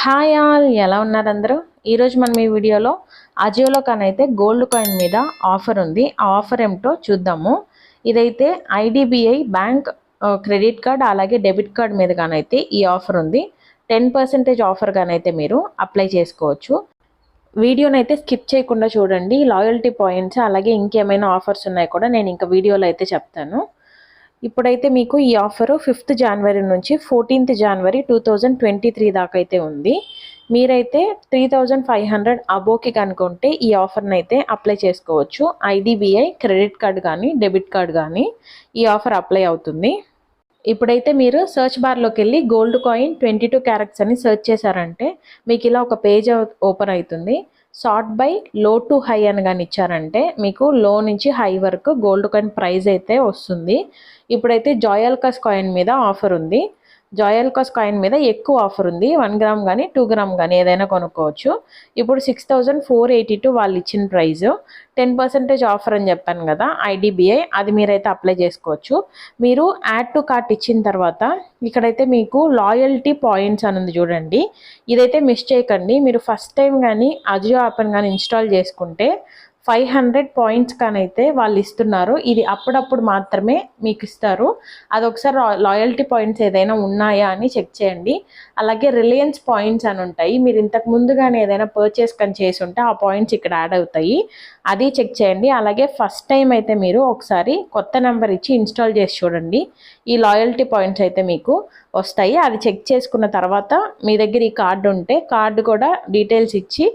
Hi all, ఎలా ఉన్నారు అందరూ? ఈరోజు మనం ఈ వీడియోలో అజియోలో కానైతే గోల్డ్ కాయిన్ మీద ఆఫర్ ఉంది. ఆ ఆఫర్ ఏమిటో చూద్దాము. ఇదైతే ఐడిబిఐ బ్యాంక్ క్రెడిట్ కార్డ్ అలాగే డెబిట్ కార్డ్ మీద కానైతే ఈ ఆఫర్ ఉంది. 10% ఆఫర్ గానైతే మీరు అప్లై చేసుకోవచ్చు. వీడియోనైతే స్కిప్ చేయకుండా చూడండి. లాయల్టీ పాయింట్స్ అలాగే ఇంకేమైనా ఆఫర్స్ ఉన్నాయి కూడా నేను ఇంకా వీడియోలో అయితే చెప్తాను. ఇప్పుడైతే మీకు ఈ ఆఫర్ 5th జనవరి నుంచి 14th జనవరి 2023 దాకా అయితే ఉంది. మీరైతే 3500 అబోకి కనుకుంటే ఈ ఆఫర్ని అయితే అప్లై చేసుకోవచ్చు. ఐడిబిఐ క్రెడిట్ కార్డ్ కానీ డెబిట్ కార్డ్ కానీ ఈ ఆఫర్ అప్లై అవుతుంది. ఇప్పుడైతే మీరు సర్చ్ బార్లోకి వెళ్ళి గోల్డ్ కాయిన్ 22 క్యారెట్స్ అని సెర్చ్ చేశారంటే మీకు ఇలా ఒక పేజ్ ఓపెన్ అవుతుంది. సార్ట్ బై లో టు హై అని కానీ ఇచ్చారంటే మీకు లో నుంచి హై వరకు గోల్డ్ కాయిన్ ప్రైస్ అయితే వస్తుంది. ఇప్పుడైతే జాయల్కాస్ కాయిన్ మీద ఆఫర్ ఉంది. జాయల్కాస్ కాయిన్ మీద ఎక్కువ ఆఫర్ ఉంది. 1 గ్రామ్ కానీ 2 గ్రామ్ కానీ ఏదైనా కొనుక్కోవచ్చు. ఇప్పుడు 6482 వాళ్ళు ఇచ్చిన ప్రైస్. 10% ఆఫర్ అని చెప్పాను కదా ఐడిబిఐ, అది మీరైతే అప్లై చేసుకోవచ్చు. మీరు యాడ్ టు కార్ట్ ఇచ్చిన తర్వాత ఇక్కడైతే మీకు లాయల్టీ పాయింట్స్ అని ఉంది చూడండి. ఇదైతే మిస్ చేయకండి. మీరు ఫస్ట్ టైం కానీ అజియో యాప్ని కానీ ఇన్స్టాల్ చేసుకుంటే 500 పాయింట్స్ కానైతే వాళ్ళు ఇస్తున్నారు. ఇది అప్పుడప్పుడు మాత్రమే మీకు ఇస్తారు. అదొకసారి లాయల్టీ పాయింట్స్ ఏదైనా ఉన్నాయా అని చెక్ చేయండి. అలాగే రిలయన్స్ పాయింట్స్ అని ఉంటాయి. మీరు ఇంతకు ముందుగానే ఏదైనా పర్చేస్ కానీ చేసి ఉంటే ఆ పాయింట్స్ ఇక్కడ యాడ్ అవుతాయి. అది చెక్ చేయండి. అలాగే ఫస్ట్ టైం అయితే మీరు ఒకసారి కొత్త నెంబర్ ఇచ్చి ఇన్స్టాల్ చేసి చూడండి. ఈ లాయల్టీ పాయింట్స్ అయితే మీకు వస్తాయి. అది చెక్ చేసుకున్న తర్వాత మీ దగ్గర ఈ కార్డు ఉంటే కార్డు కూడా డీటెయిల్స్ ఇచ్చి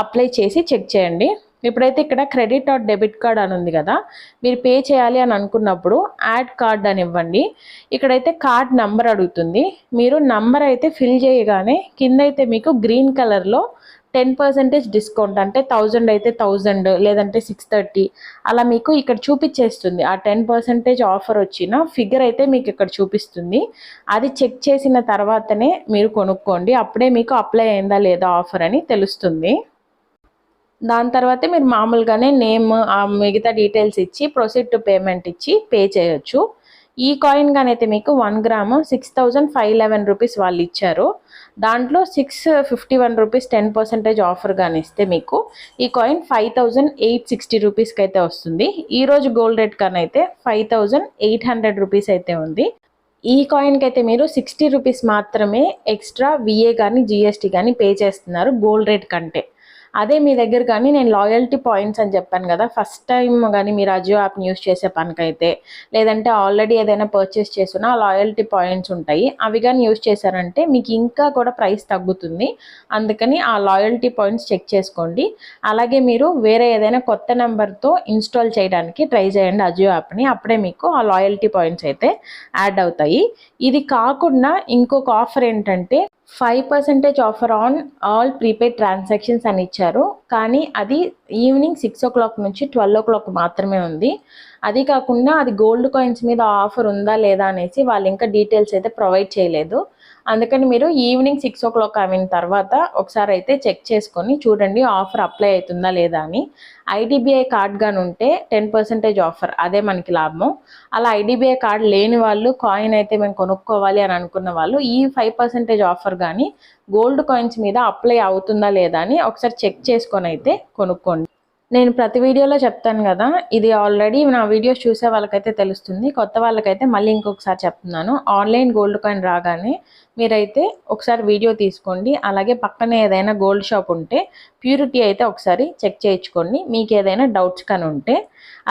అప్లై చేసి చెక్ చేయండి. ఇప్పుడైతే ఇక్కడ క్రెడిట్ ఆర్ డెబిట్ కార్డ్ అని ఉంది కదా, మీరు పే చేయాలి అని అనుకున్నప్పుడు యాడ్ కార్డ్ అని ఇవ్వండి. ఇక్కడైతే కార్డ్ నంబర్ అడుగుతుంది. మీరు నంబర్ అయితే ఫిల్ చేయగానే కింద అయితే మీకు గ్రీన్ కలర్లో 10% డిస్కౌంట్, అంటే 1000 అయితే 1000 లేదంటే 630 అలా మీకు ఇక్కడ చూపించేస్తుంది. ఆ 10% ఆఫర్ వచ్చిన ఫిగర్ అయితే మీకు ఇక్కడ చూపిస్తుంది. అది చెక్ చేసిన తర్వాతనే మీరు కొనుక్కోండి. అప్పుడే మీకు అప్లై అయిందా లేదా ఆఫర్ అని తెలుస్తుంది. దాని తర్వాతే మీరు మామూలుగానే నేమ్ మిగతా డీటెయిల్స్ ఇచ్చి ప్రొసీడ్ టు పేమెంట్ ఇచ్చి పే చేయొచ్చు. ఈ కాయిన్ కానైతే మీకు 1 గ్రాము 6511 రూపీస్ వాళ్ళు ఇచ్చారు. దాంట్లో 651 రూపీస్ 10% ఆఫర్ కానీ ఇస్తే మీకు ఈ కాయిన్ 5860 రూపీస్కి అయితే వస్తుంది. ఈరోజు గోల్డ్ రేట్ కానీ అయితే 5800 రూపీస్ అయితే ఉంది. ఈ కాయిన్కి అయితే మీరు 60 రూపీస్ మాత్రమే ఎక్స్ట్రా విఏ కానీ జిఎస్టీ కానీ పే చేస్తున్నారు గోల్డ్ రేట్ కంటే. అదే మీ దగ్గర కానీ నేను లాయల్టీ పాయింట్స్ అని చెప్పాను కదా, ఫస్ట్ టైం కానీ మీరు అజియో యాప్ని యూస్ చేసే పనికైతే లేదంటే ఆల్రెడీ ఏదైనా పర్చేస్ చేసినా లాయల్టీ పాయింట్స్ ఉంటాయి. అవి కానీ యూస్ చేశారంటే మీకు ఇంకా కూడా ప్రైస్ తగ్గుతుంది. అందుకని ఆ లాయల్టీ పాయింట్స్ చెక్ చేసుకోండి. అలాగే మీరు వేరే ఏదైనా కొత్త నెంబర్తో ఇన్స్టాల్ చేయడానికి ట్రై చేయండి అజియో యాప్ని. అప్పుడే మీకు ఆ లాయల్టీ పాయింట్స్ అయితే యాడ్ అవుతాయి. ఇది కాకుండా ఇంకొక ఆఫర్ ఏంటంటే 5% offer on all prepaid transactions అని ఇచ్చారు. కానీ అది ఈవినింగ్ 6 o'clock నుంచి 12 o'clock మాత్రమే ఉంది. అది కాకుండా అది గోల్డ్ కాయిన్స్ మీద ఆఫర్ ఉందా లేదా అనేసి వాళ్ళు ఇంకా డీటెయిల్స్ అయితే ప్రొవైడ్ చేయలేదు. అందుకని మీరు ఈవినింగ్ 6 o'clock అయిన తర్వాత ఒకసారి అయితే చెక్ చేసుకొని చూడండి ఆఫర్ అప్లై అవుతుందా లేదా అని. ఐడిబిఐ కార్డ్ కానీ ఉంటే 10% ఆఫర్, అదే మనకి లాభం. అలా ఐడిబిఐ కార్డ్ లేని వాళ్ళు కాయిన్ అయితే మేము కొనుక్కోవాలి అని అనుకున్న వాళ్ళు ఈ 5% ఆఫర్ కానీ గోల్డ్ కాయిన్స్ మీద అప్లై అవుతుందా లేదా అని ఒకసారి చెక్ చేసుకొని అయితే కొనుక్కోండి. నేను ప్రతి వీడియోలో చెప్తాను కదా, ఇది ఆల్రెడీ నా వీడియోస్ చూసే వాళ్ళకైతే తెలుస్తుంది. కొత్త వాళ్ళకైతే మళ్ళీ ఇంకొకసారి చెప్తున్నాను. ఆన్లైన్ గోల్డ్ కాయిన్ రాగానే మీరైతే ఒకసారి వీడియో తీసుకోండి. అలాగే పక్కనే ఏదైనా గోల్డ్ షాప్ ఉంటే ప్యూరిటీ అయితే ఒకసారి చెక్ చేయించుకోండి మీకు ఏదైనా డౌట్స్ కానీ ఉంటే.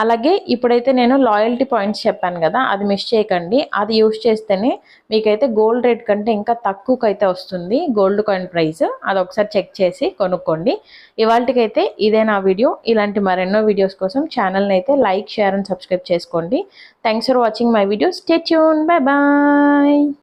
అలాగే ఇప్పుడైతే నేను లాయల్టీ పాయింట్స్ చెప్పాను కదా, అది మిస్ చేయకండి. అది యూస్ చేస్తేనే మీకైతే గోల్డ్ రేట్ కంటే ఇంకా తక్కువకైతే వస్తుంది గోల్డ్ కాయిన్ ప్రైస్. అది ఒకసారి చెక్ చేసి కొనుక్కోండి. ఇవాళకైతే ఇదే నా వీడియో. ఇలాంటి మరెన్నో వీడియోస్ కోసం ఛానల్ని అయితే లైక్, షేర్ అండ్ సబ్స్క్రైబ్ చేసుకోండి. Thanks for watching my video. Stay tune. Bye bye.